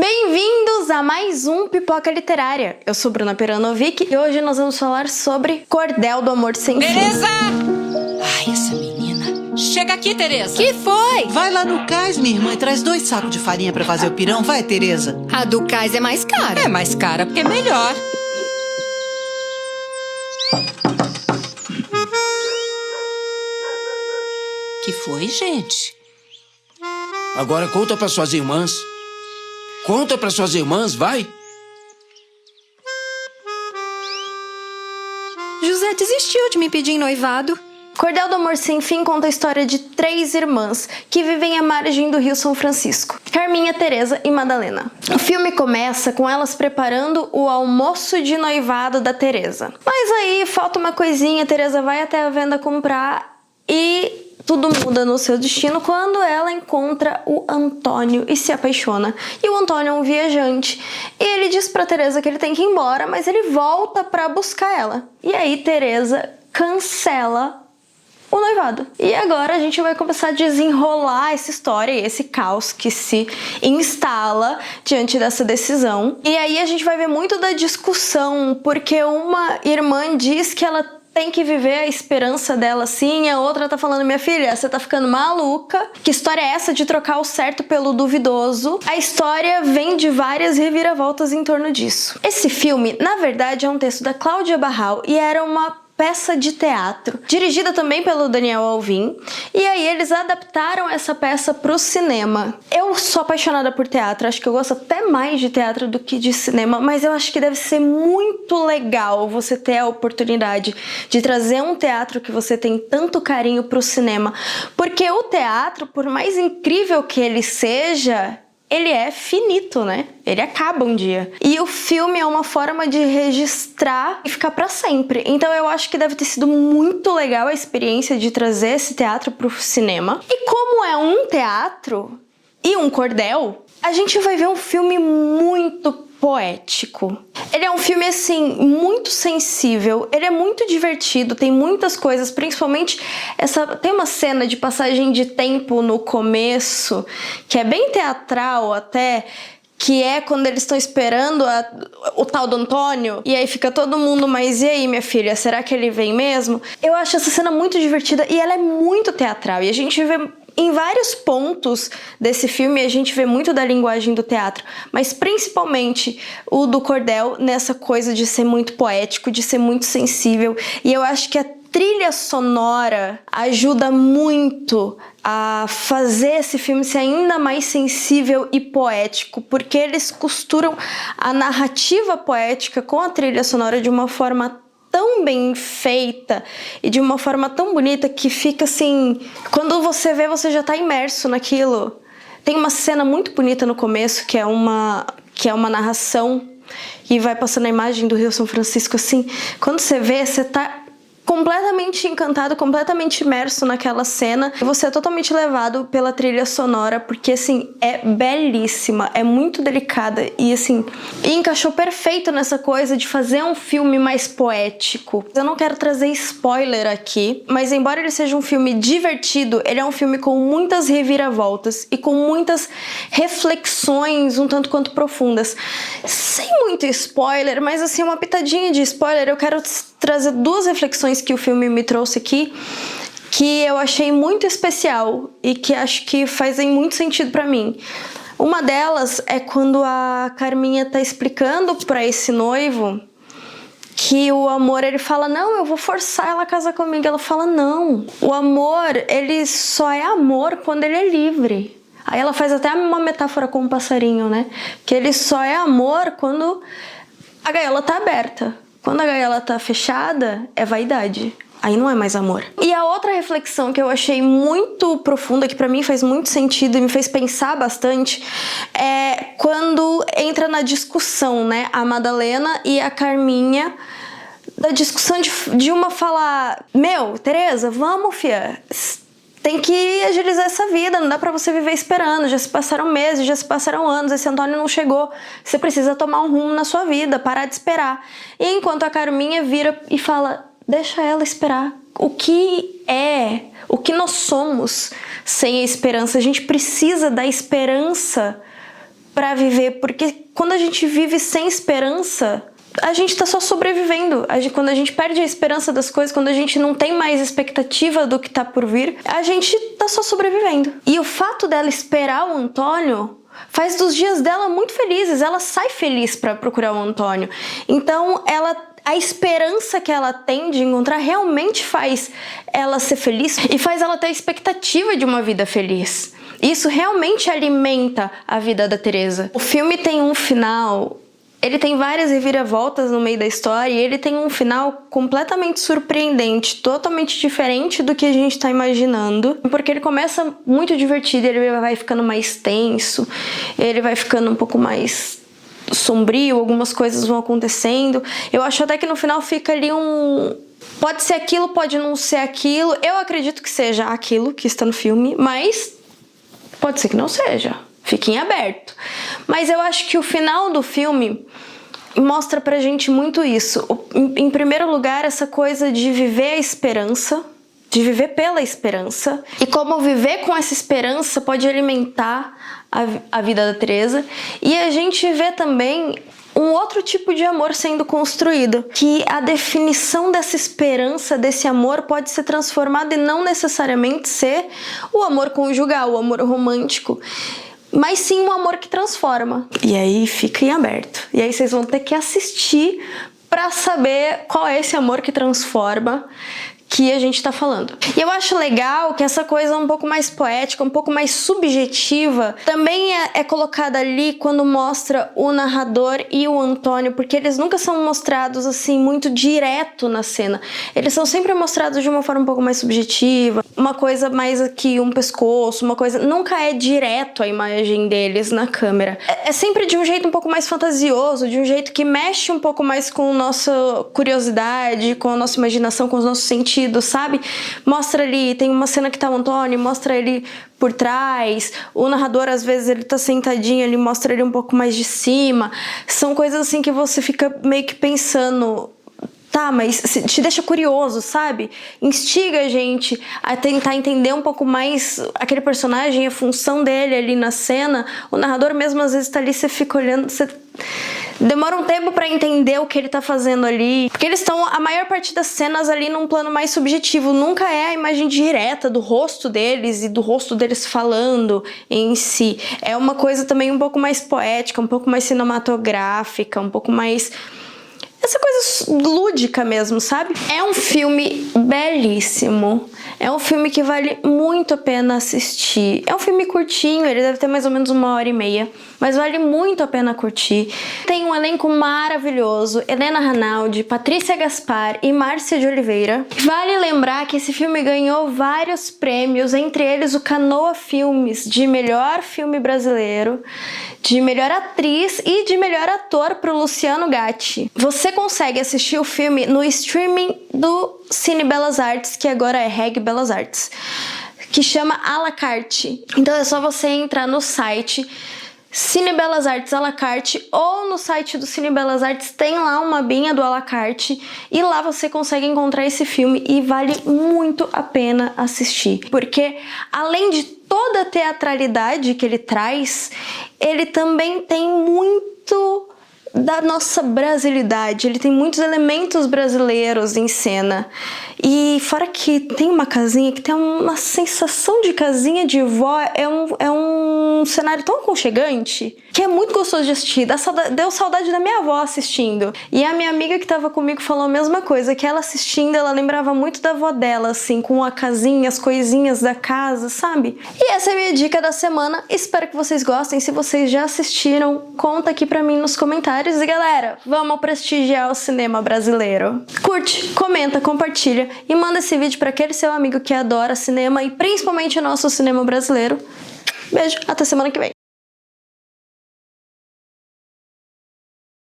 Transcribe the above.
Bem-vindos a mais um Pipoca Literária. Eu sou Bruna Peranovic e hoje nós vamos falar sobre Cordel do Amor Sem Fim. Tereza! Ai, essa menina. Chega aqui, Tereza. Que foi? Vai lá no cais, minha irmã, e traz 2 sacos de farinha pra fazer o pirão. Vai, Tereza. A do cais é mais cara. É mais cara porque é melhor. Que foi, gente? Agora conta para suas irmãs. Conta para suas irmãs, vai. José desistiu de me pedir em noivado. Cordel do Amor Sem Fim conta a história de 3 irmãs que vivem à margem do Rio São Francisco: Carminha, Tereza e Madalena. O filme começa com elas preparando o almoço de noivado da Tereza. Mas aí falta uma coisinha, a Tereza vai até a venda comprar e tudo muda no seu destino quando ela encontra o Antônio e se apaixona. E o Antônio é um viajante. E ele diz pra Tereza que ele tem que ir embora, mas ele volta pra buscar ela. E aí Tereza cancela o noivado. E agora a gente vai começar a desenrolar essa história e esse caos que se instala diante dessa decisão. E aí a gente vai ver muito da discussão, porque uma irmã diz que ela tem que viver a esperança dela sim, a outra tá falando: minha filha, você tá ficando maluca. Que história é essa de trocar o certo pelo duvidoso? A história vem de várias reviravoltas em torno disso. Esse filme, na verdade, é um texto da Cláudia Barral e era uma peça de teatro, dirigida também pelo Daniel Alvim, e aí eles adaptaram essa peça para o cinema. Eu sou apaixonada por teatro, acho que eu gosto até mais de teatro do que de cinema, mas eu acho que deve ser muito legal você ter a oportunidade de trazer um teatro que você tem tanto carinho para o cinema, porque o teatro, por mais incrível que ele seja, ele é finito, né? Ele acaba um dia. E o filme é uma forma de registrar e ficar pra sempre. Então eu acho que deve ter sido muito legal a experiência de trazer esse teatro pro cinema. E como é um teatro e um cordel, a gente vai ver um filme muito poético. Ele é um filme, assim, muito sensível, ele é muito divertido, tem muitas coisas, principalmente tem uma cena de passagem de tempo no começo, que é bem teatral até, que é quando eles estão esperando o tal do Antônio, e aí fica todo mundo: mas e aí, minha filha, será que ele vem mesmo? Eu acho essa cena muito divertida e ela é muito teatral, e a gente vê em vários pontos desse filme, a gente vê muito da linguagem do teatro, mas principalmente o do cordel, nessa coisa de ser muito poético, de ser muito sensível, e eu acho que a trilha sonora ajuda muito a fazer esse filme ser ainda mais sensível e poético, porque eles costuram a narrativa poética com a trilha sonora de uma forma tão bem feita e de uma forma tão bonita que fica assim, quando você vê, você já tá imerso naquilo. Tem uma cena muito bonita no começo que é uma narração e vai passando a imagem do Rio São Francisco assim. Quando você vê, você tá completamente encantado, completamente imerso naquela cena, e você é totalmente levado pela trilha sonora, porque assim, é belíssima, é muito delicada e assim, encaixou perfeito nessa coisa de fazer um filme mais poético. Eu não quero trazer spoiler aqui, mas embora ele seja um filme divertido, ele é um filme com muitas reviravoltas e com muitas reflexões um tanto quanto profundas. Sem muito spoiler, mas assim, uma pitadinha de spoiler, eu quero trazer 2 reflexões que o filme me trouxe aqui, que eu achei muito especial e que acho que fazem muito sentido pra mim. Uma delas é quando a Carminha tá explicando pra esse noivo que o amor, ele fala: não, eu vou forçar ela a casar comigo. Ela fala: não, o amor, ele só é amor quando ele é livre. Aí ela faz até uma metáfora com um passarinho, né? Que ele só é amor quando a gaiola tá aberta. Quando a gaiola tá fechada, é vaidade. Aí não é mais amor. E a outra reflexão que eu achei muito profunda, que pra mim faz muito sentido e me fez pensar bastante, é quando entra na discussão, né? A Madalena e a Carminha, da discussão de uma falar: meu, Tereza, vamos, fia, tem que agilizar essa vida, não dá pra você viver esperando, já se passaram meses, já se passaram anos, esse Antônio não chegou, você precisa tomar um rumo na sua vida, parar de esperar. E enquanto a Carminha vira e fala: deixa ela esperar. O que nós somos sem a esperança? A gente precisa da esperança pra viver, porque quando a gente vive sem esperança, a gente tá só sobrevivendo. Quando a gente perde a esperança das coisas, quando a gente não tem mais expectativa do que tá por vir, a gente tá só sobrevivendo. E o fato dela esperar o Antônio faz dos dias dela muito felizes. Ela sai feliz pra procurar o Antônio. Então, a esperança que ela tem de encontrar realmente faz ela ser feliz e faz ela ter a expectativa de uma vida feliz. Isso realmente alimenta a vida da Teresa. O filme tem um final... Ele tem várias reviravoltas no meio da história e ele tem um final completamente surpreendente, totalmente diferente do que a gente tá imaginando, porque ele começa muito divertido, ele vai ficando mais tenso, ele vai ficando um pouco mais sombrio, algumas coisas vão acontecendo. Eu acho até que no final fica ali pode ser aquilo, pode não ser aquilo. Eu acredito que seja aquilo que está no filme, mas pode ser que não seja. Fique em aberto. Mas eu acho que o final do filme mostra pra gente muito isso. Em primeiro lugar, essa coisa de viver a esperança, de viver pela esperança, e como viver com essa esperança pode alimentar a vida da Teresa. E a gente vê também um outro tipo de amor sendo construído, que a definição dessa esperança, desse amor, pode ser transformada e não necessariamente ser o amor conjugal, o amor romântico, mas sim um amor que transforma. E aí fica em aberto. E aí vocês vão ter que assistir pra saber qual é esse amor que transforma que a gente tá falando. E eu acho legal que essa coisa um pouco mais poética, um pouco mais subjetiva, também é colocada ali quando mostra o narrador e o Antônio, porque eles nunca são mostrados assim muito direto na cena. Eles são sempre mostrados de uma forma um pouco mais subjetiva, uma coisa mais aqui, um pescoço, uma coisa... Nunca é direto a imagem deles na câmera. É sempre de um jeito um pouco mais fantasioso, de um jeito que mexe um pouco mais com a nossa curiosidade, com a nossa imaginação, com os nossos sentidos, sabe? Mostra ali, tem uma cena que tá o Antônio, mostra ele por trás, o narrador às vezes ele tá sentadinho, ele mostra ele um pouco mais de cima. São coisas assim que você fica meio que pensando... Tá, mas te deixa curioso, sabe? Instiga a gente a tentar entender um pouco mais aquele personagem, a função dele ali na cena. O narrador mesmo às vezes tá ali, você fica olhando, você demora um tempo pra entender o que ele tá fazendo ali. Porque eles estão, a maior parte das cenas ali num plano mais subjetivo. Nunca é a imagem direta do rosto deles e do rosto deles falando em si. É uma coisa também um pouco mais poética, um pouco mais cinematográfica, um pouco mais... essa coisa lúdica mesmo, sabe? É um filme belíssimo. É um filme que vale muito a pena assistir. É um filme curtinho, ele deve ter mais ou menos 1h30, mas vale muito a pena curtir. Tem um elenco maravilhoso: Helena Ranaldi, Patrícia Gaspar e Márcia de Oliveira. Vale lembrar que esse filme ganhou vários prêmios, entre eles o Canoa Filmes de melhor filme brasileiro, de melhor atriz e de melhor ator pro Luciano Gatti. Você consegue assistir o filme no streaming do Cine Belas Artes, que agora é Reg Belas Artes, que chama à la carte. Então é só você entrar no site Cine Belas Artes à la carte, ou no site do Cine Belas Artes tem lá uma abinha do à la carte, e lá você consegue encontrar esse filme e vale muito a pena assistir, porque além de toda a teatralidade que ele traz, ele também tem muito da nossa brasilidade, ele tem muitos elementos brasileiros em cena. E fora que tem uma casinha que tem uma sensação de casinha de vó, é um cenário tão aconchegante que é muito gostoso de assistir. Deu saudade da minha avó assistindo. E a minha amiga que tava comigo falou a mesma coisa, que ela assistindo, ela lembrava muito da avó dela, assim, com a casinha, as coisinhas da casa, sabe? E essa é a minha dica da semana. Espero que vocês gostem. Se vocês já assistiram, conta aqui pra mim nos comentários. E galera, vamos prestigiar o cinema brasileiro. Curte, comenta, compartilha e manda esse vídeo para aquele seu amigo que adora cinema e principalmente o nosso cinema brasileiro. Beijo, até semana que vem.